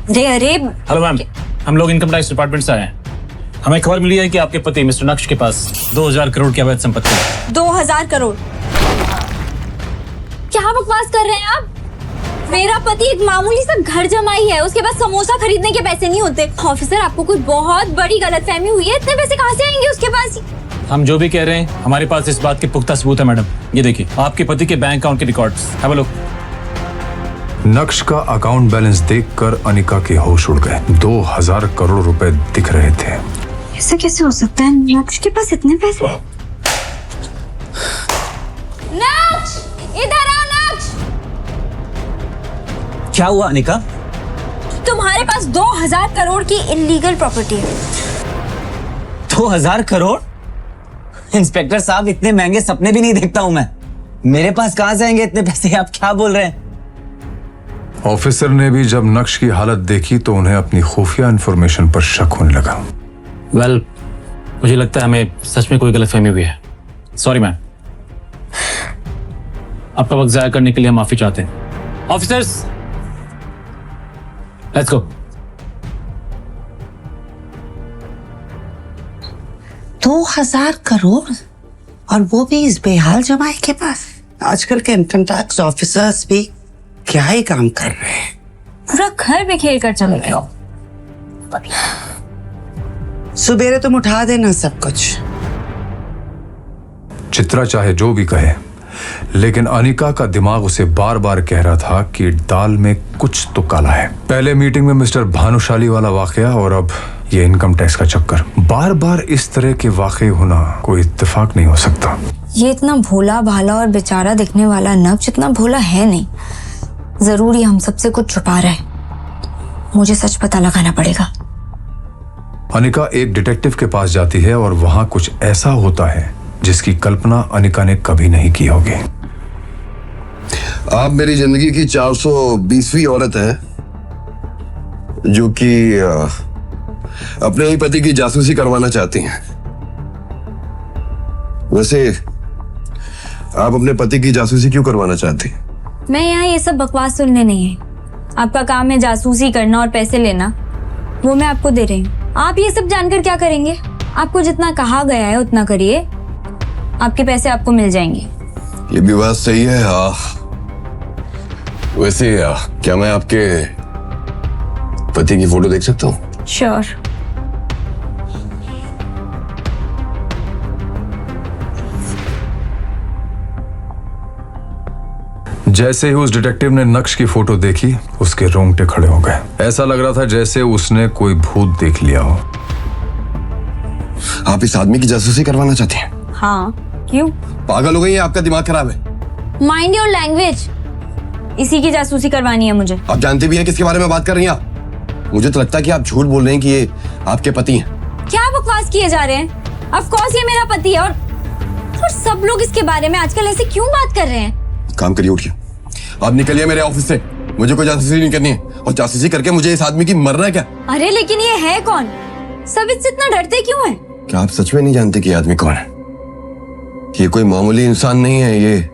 अरे hello ma'am, हम लोग इनकम टैक्स डिपार्टमेंट से आए हैं। हमें खबर मिली है कि आपके पति मिस्टर नक्श के पास 2000 करोड़ की अवैध संपत्ति है। 2000 करोड़? क्या बकवास कर रहे हैं आप? मेरा पति एक मामूली सा घर जमाई है, उसके पास समोसा खरीदने के पैसे नहीं होते। ऑफिसर, आपको कोई बहुत बड़ी गलतफहमी हुई है। इतने पैसे कहाँ से आएंगे उसके पास? हम जो भी कह रहे हैं, हमारे पास इस बात के पुख्ता सबूत है मैडम। ये देखिए, आपके पति के बैंक अकाउंट के रिकॉर्ड्स। Have a look. नक्श का अकाउंट बैलेंस देखकर अनिका के होश उड़ गए। 2000 करोड़ रुपए दिख रहे थे। ऐसा कैसे हो सकता है? नक्श के पास इतने पैसे? नक्श, इधर आ नक्श। क्या हुआ अनिका? तुम्हारे पास 2000 करोड़ की इलीगल प्रॉपर्टी है। 2000 करोड़? इंस्पेक्टर साहब, इतने महंगे सपने भी नहीं देखता हूं मैं। मेरे पास कहां से आएंगे इतने पैसे? आप क्या बोल रहे हैं? ऑफिसर ने भी जब नक्श की हालत देखी तो उन्हें अपनी खुफिया इंफॉर्मेशन पर शक होने लगा। वेल, मुझे लगता है हमें सच में कोई गलतफहमी हुई है। Sorry ma'am. आपका वक्त जाया करने के लिए हम माफी चाहते हैं। Officers, let's go. 2000 करोड़, और वो भी इस बेहाल जमाई के पास। आजकल के इनकम टैक्स ऑफिसर्स भी क्या ही काम कर रहे हैं। पूरा घर बिखेर कर चले गए। सुबेरे तुम उठा देना सब कुछ। चित्रा चाहे जो भी कहे, लेकिन अनिका का दिमाग उसे बार बार कह रहा था कि दाल में कुछ तो काला है। पहले मीटिंग में मिस्टर भानुशाली वाला वाकया, और अब ये इनकम टैक्स का चक्कर। बार बार इस तरह के वाकये होना कोई इत्तेफाक नहीं हो सकता। ये इतना भोला भाला और बेचारा दिखने वाला नक्श इतना भोला है नहीं। जरूर ये हम सबसे कुछ छुपा रहा है। मुझे सच पता लगाना पड़ेगा। अनिका एक डिटेक्टिव के पास जाती है और वहां कुछ ऐसा होता है जिसकी कल्पना अनिका ने कभी नहीं की होगी। आप मेरी जिंदगी की 420वीं औरत है जो कि अपने ही पति की जासूसी करवाना चाहती हैं। वैसे आप अपने पति की जासूसी क्यों करवाना चाहती हैं? मैं यहाँ ये सब बकवास सुनने नहीं है। आपका काम है जासूसी करना और पैसे लेना, वो मैं आपको दे रही हूँ। आप ये सब जानकर क्या करेंगे? आपको जितना कहा गया है उतना करिए, आपके पैसे आपको मिल जाएंगे। ये भी बात सही है। वैसे क्या मैं आपके पति की फोटो देख सकता हूँ? श्योर। जैसे ही उस डिटेक्टिव ने नक्श की फोटो देखी, उसके रोंगटे खड़े हो गए। ऐसा लग रहा था जैसे उसने कोई भूत देख लिया हो। आप इस आदमी की जासूसी करवाना चाहती हैं? हाँ, क्यों? पागल हो गई हैं? आपका दिमाग खराब है। Mind your language. इसी की जासूसी करवानी है मुझे। आप जानते भी हैं किसके बारे में बात कर रही हैं आप? मुझे तो लगता है कि आप झूठ बोल रहे हैं कि ये आपके पति हैं। क्या बकवास किए जा रहे हैं? ऑफ कोर्स ये मेरा पति है, और सब लोग इसके बारे में आजकल ऐसे क्यों बात कर रहे हैं? काम करिए, उठिए। आप निकलिए मेरे ऑफिस से। मुझे कोई जासूसी नहीं करनी है, और जासूसी करके मुझे इस आदमी की मरना है क्या? अरे लेकिन ये है कौन? सब इससे इतना डरते क्यों हैं? क्या आप सच में नहीं जानते कि ये आदमी कौन है? ये कोई मामूली इंसान नहीं है, ये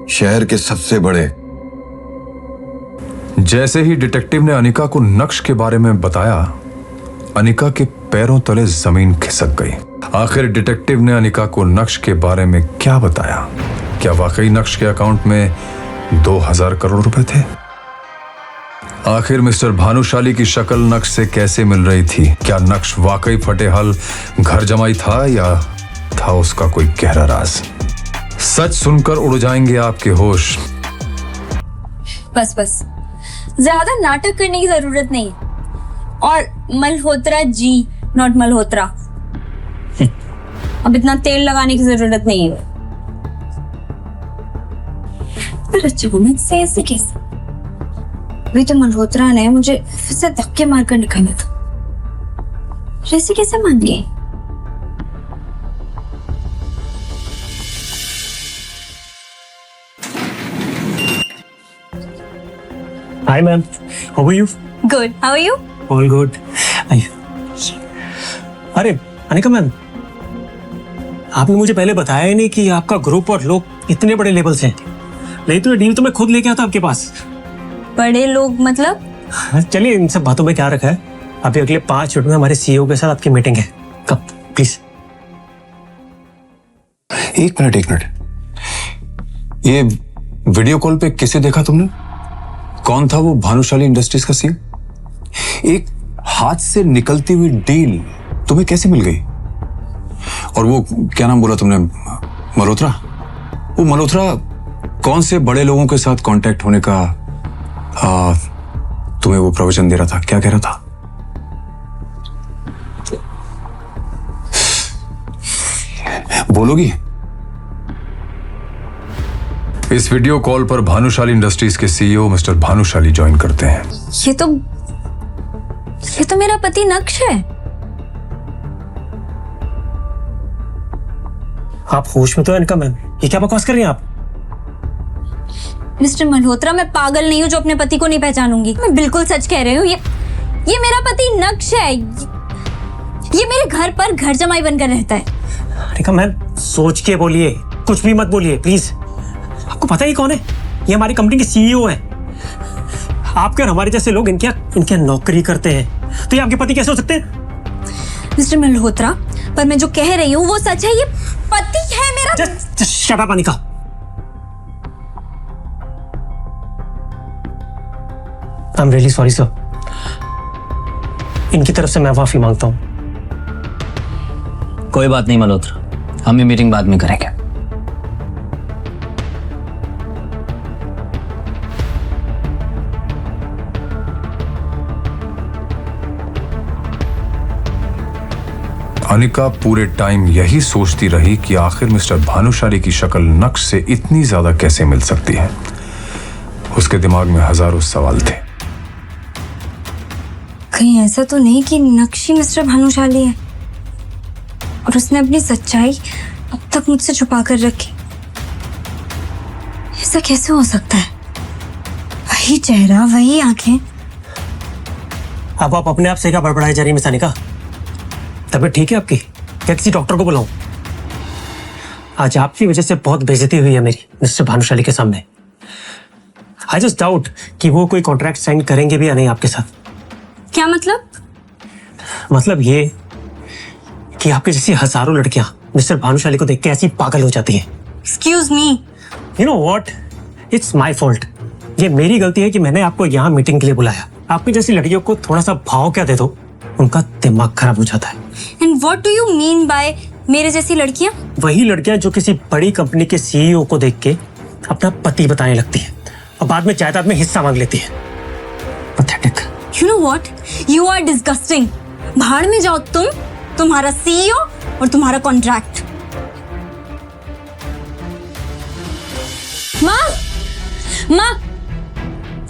शहर के सबसे बड़े। जैसे ही डिटेक्टिव ने अनिका को नक्श के बारे में बताया, अनिका के पैरों तले जमीन खिसक गई। आखिर डिटेक्टिव ने अनिका को नक्श के बारे में क्या बताया? क्या वाकई नक्श के अकाउंट में 2000 करोड़ रुपए थे? आखिर मिस्टर भानुशाली की शक्ल नक्श से कैसे मिल रही थी? क्या नक्श वाकई फटेहाल घर जमाई था, या था उसका कोई गहरा राज? सच सुनकर उड़ जाएंगे आपके होश। बस बस, ज्यादा नाटक करने की जरूरत नहीं। और मल्होत्रा जी, नॉट मल्होत्रा। अब इतना तेल लगाने की जरूरत नहीं है। से ऐसे कैसे? अभी तो मल्होत्रा ने मुझे फिर से धक्के मारकर निकाला था। ऐसे कैसे मान गए? Hi ma'am, how are you? Good. How are you? All good. अरे अनिका मैम, आपने मुझे पहले बताया ही नहीं कि आपका ग्रुप और लोग इतने बड़े लेवल से हैं। नहीं तो ये डील तो मैं खुद लेके आता आपके पास। बड़े लोग मतलब? चलिए इन सब बातों में क्या रखा है। अभी अगले 5 मिनट में हमारे सीईओ के साथ आपकी मीटिंग है। कब प्लीज। एक मिनट, ये वीडियो कॉल पे किसे देखा तुमने? कौन था वो भानुशाली इंडस्ट्रीज का सीईओ? एक हाथ से निकलती हुई डील तुम्हें कैसे मिल गई? और वो क्या नाम बोला तुमने, मल्होत्रा? वो मल्होत्रा कौन से बड़े लोगों के साथ कांटेक्ट होने का तुम्हें वो प्रवचन दे रहा था? क्या कह रहा था? बोलोगी? इस वीडियो कॉल पर भानुशाली इंडस्ट्रीज के सीईओ मिस्टर भानुशाली ज्वाइन करते हैं। ये तो मेरा पति नक्श है। आप होश में तो है इनका मैम, ये क्या बकवास कर रही हैं आप? मिस्टर मल्होत्रा, मैं पागल नहीं हूँ जो अपने पति को नहीं पहचानूंगी। मैं बिल्कुल सच कह रही हूँ। ये मेरा पति नक्श है। ये मेरे घर पर घर जमाई बनकर रहता है। अनिका मैम, सोच के बोलिए, कुछ भी मत बोलिए प्लीज। आपको पता ही कौन है? ये हमारी कंपनी के सीईओ हैं। आपके और हमारे जैसे लोग इनके नौकरी करते हैं, तो ये आपके पति कैसे हो सकते हैं? मिस्टर मल्होत्रा, पर मैं जो कह रही हूँ वो सच है। ये पति है मेरा। Just shut up, Anika. I'm really sorry, sir. इनकी तरफ से मैं माफी मांगता हूँ। कोई बात नहीं मल्होत्रा, हम ये मीटिंग बाद में करेंगे। अनिका पूरे टाइम यही सोचती रही कि आखिर मिस्टर भानुशाली की शक्ल नक्श से इतनी ज्यादा कैसे मिल सकती है। उसके दिमाग में हजारों सवाल थे। कहीं ऐसा तो नहीं कि नक्श ही मिस्टर भानुशाली है और उसने अपनी सच्चाई अब तक मुझसे छुपा कर रखी? ऐसा कैसे हो सकता है? वही चेहरा, वही आंखें। अब आप अपने आप से क्या बड़बड़ाई जा रही है मिस अनिका? तबीयत ठीक है आपकी? क्या किसी डॉक्टर को बुलाऊं? आज आपकी वजह से बहुत बेइज्जती हुई है मेरी मिस्टर भानुशाली के सामने। आई जस्ट डाउट कि वो कोई कॉन्ट्रैक्ट साइन करेंगे भी या नहीं आपके साथ। क्या मतलब? मतलब ये कि आपके जैसी हजारों लड़कियां मिस्टर भानुशाली को देख के ऐसी पागल हो जाती हैं। Excuse me. You know what, it's my fault. ये मेरी गलती है कि मैंने आपको यहाँ मीटिंग के लिए बुलाया। आपकी जैसी लड़कियों को थोड़ा सा भाव क्या दे दो, उनका दिमाग खराब हो जाता है। And what do you mean by मेरे जैसी लड़कियां? वही लड़कियां जो किसी बड़ी कंपनी के सीईओ को देख के अपना पति बताने लगती हैं और बाद में जायदाद में हिस्सा मांग लेती है। Pathetic. You know what, you are disgusting. भाड़ में जाओ तुम, तुम्हारा सीईओ और तुम्हारा कॉन्ट्रैक्ट। माँ,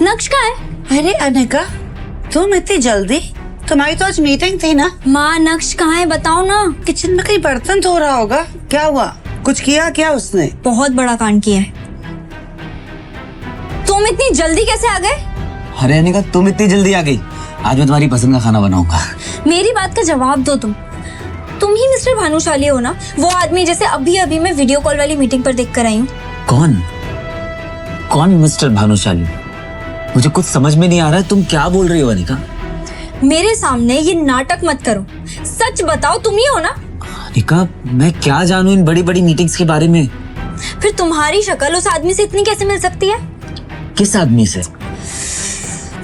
नक्श कहाँ है? अरे अनिका, तुम इतनी जल्दी? तुम्हारी तो आज मीटिंग थी ना। माँ, नक्श कहाँ है बताओ ना। किचन में कहीं बर्तन धो रहा होगा। क्या हुआ? कुछ किया क्या उसने? बहुत बड़ा कांड किया है। तुम इतनी जल्दी कैसे आ गए? अरे अनिका, तुम इतनी जल्दी आ गई? आज मैं तुम्हारी पसंद का खाना बनाऊंगा। मेरी बात का जवाब दो। तुम ही मिस्टर भानुशाली हो ना? वो आदमी जैसे अभी मैं वीडियो कॉल वाली मीटिंग पर देख कर आई हूँ। कौन मिस्टर भानुशाली? मुझे कुछ समझ में नहीं आ रहा है, तुम क्या बोल रही हो अनिका? मेरे सामने ये नाटक मत करो। सच बताओ, तुम ही हो ना? अनिका, मैं क्या जानूं इन बड़ी बड़ी मीटिंग्स के बारे में? फिर तुम्हारी शक्ल उस आदमी से इतनी कैसे मिल सकती है? किस आदमी से?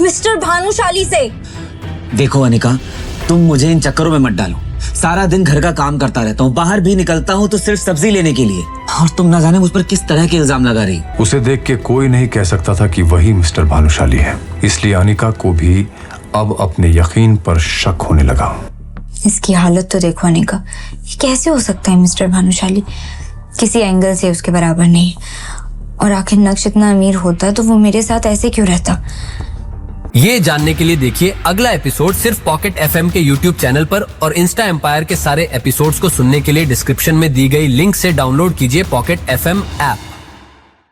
मिस्टर भानुशाली से। देखो अनिका, तुम मुझे इन चक्करों में मत डालो। सारा दिन घर का काम करता रहता हूँ, बाहर भी निकलता हूँ तो सिर्फ सब्जी लेने के लिए, और तुम ना जाने मुझ पर किस तरह के इल्जाम लगा रही। उसे देख के कोई नहीं कह सकता था कि वही मिस्टर भानुशाली है, इसलिए अनिका को भी अब अपने यकीन पर शक होने लगा। इसकी हालत तो देखो अनिका, ये कैसे हो सकता है मिस्टर भानुशाली? किसी एंगल से उसके बराबर नहीं। और आखिर नक्श इतना अमीर होता तो वो मेरे साथ ऐसे क्यों रहता? ये जानने के लिए देखिए अगला एपिसोड सिर्फ पॉकेट FM के YouTube चैनल पर, और इंस्टा एम्पायर के सारे एपिसोड्स को सुनने के लिए डिस्क्रिप्शन में दी गई लिंक से डाउनलोड कीजिए पॉकेट FM ऐप।